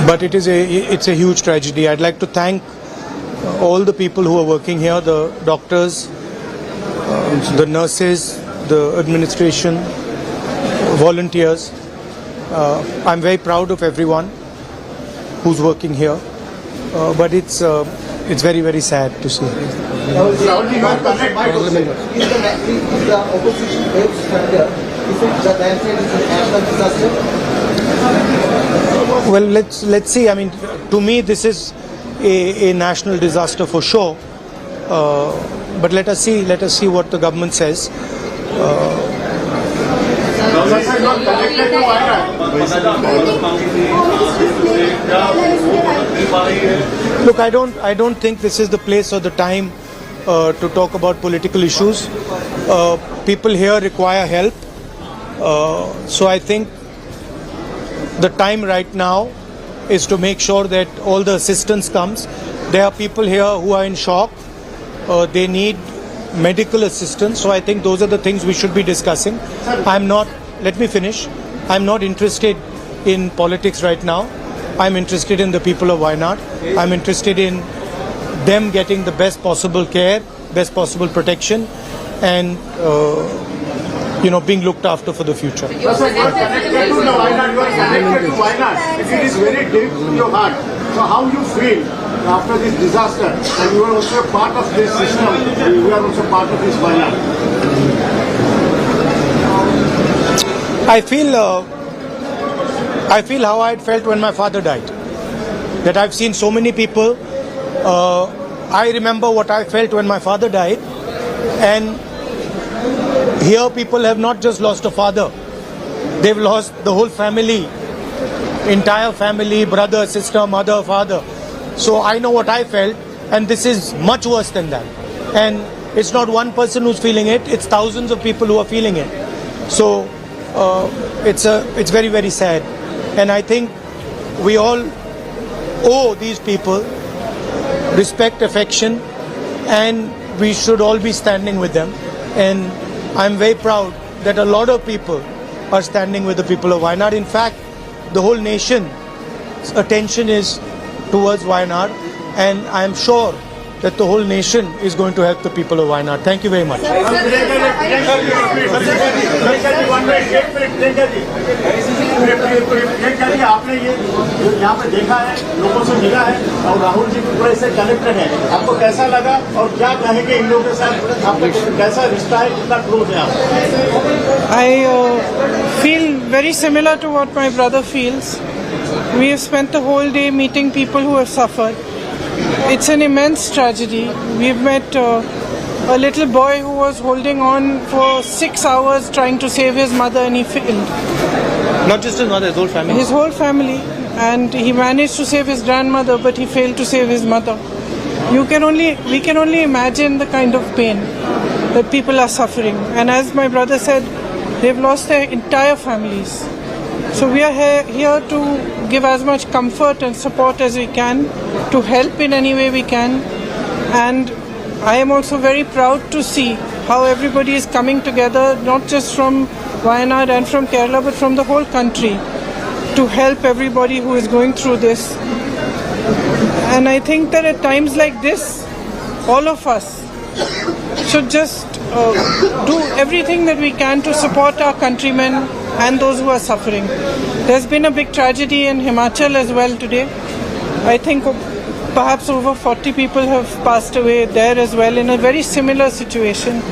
but it's a huge tragedy. I'd like to thank all the people who are working here, the doctors, the nurses, the administration, volunteers. I'm very proud of everyone who's working here, but it's very, very sad to see. Is the opposition helps India? Is it the landslide is a national disaster? Well, let's see. I mean, to me, this is a national disaster for sure. But let us see what the government says. Look, I don't think this is the place or the time to talk about political issues. People here require help. So I think the time right now is to make sure that all the assistance comes. There are people here who are in shock. They need medical assistance. So I think those are the things we should be discussing. Let me finish. I'm not interested in politics right now. I'm interested in the people of Wayanad. I'm interested in them getting the best possible care, best possible protection, and being looked after for the future. You are connected to Wayanad. It is very deep to your heart. So how you feel after this disaster? And you are also a part of this system. You are also part of this Wayanad. I feel how I had felt when my father died. That I've seen so many people. I remember what I felt when my father died, and here people have not just lost a father, they've lost the whole family, entire family, brother, sister, mother, father. So I know what I felt, and this is much worse than that. And it's not one person who's feeling it, it's thousands of people who are feeling it. So it's very, very sad. And I think we all owe these people respect, affection, and we should all be standing with them. And I'm very proud that a lot of people are standing with the people of Wayanad. In fact, the whole nation's attention is towards Wayanad, and I'm sure that the whole nation is going to help the people of Wayanad. Thank you very much. आपने ये यहाँ पे देखा है, लोगों से मिला है और राहुल जी पूरे से कनेक्टेड है. आपको कैसा लगा और क्या कहेंगे इन लोगों के साथ? आपका कैसा रिश्ता है, कितना क्लोज है आप? I feel very similar to what my brother feels. We have spent the whole day meeting people who have suffered. It's an immense tragedy. We've met a little boy who was holding on for 6 hours trying to save his mother, and he failed. Not just his mother, his whole family. His whole family. And he managed to save his grandmother, but he failed to save his mother. We can only imagine the kind of pain that people are suffering. And as my brother said, they've lost their entire families. So we are here to give as much comfort and support as we can, to help in any way we can. And I am also very proud to see how everybody is coming together, not just from Wayanad and from Kerala, but from the whole country, to help everybody who is going through this. And I think that at times like this, all of us should just do everything that we can to support our countrymen and those who are suffering. There's been a big tragedy in Himachal as well today. I think perhaps over 40 people have passed away there as well in a very similar situation.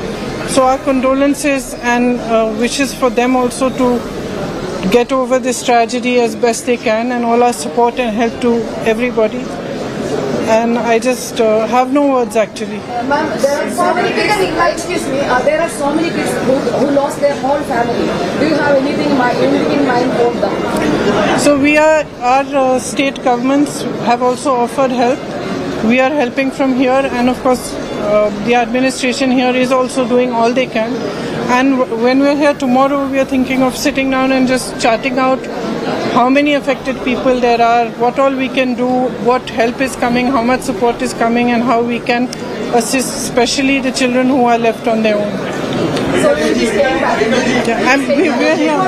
So our condolences and wishes for them also to get over this tragedy as best they can, and all our support and help to everybody. And I just have no words actually. Ma'am, there are so many kids, there are so many kids who lost their whole family. Do you have anything in mind for them? So our state governments have also offered help. We are helping from here, and of course the administration here is also doing all they can. And when we're here tomorrow, we are thinking of sitting down and just charting out how many affected people there are, what all we can do, what help is coming, how much support is coming, and how we can assist especially the children who are left on their own. So we'll be staying back. We're here.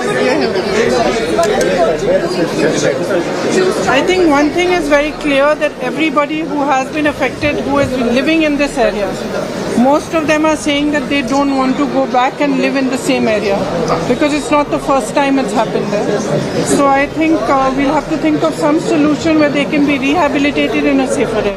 I think one thing is very clear, that everybody who has been affected, who is living in this area, most of them are saying that they don't want to go back and live in the same area because it's not the first time it's happened there. So I think we'll have to think of some solution where they can be rehabilitated in a safer area.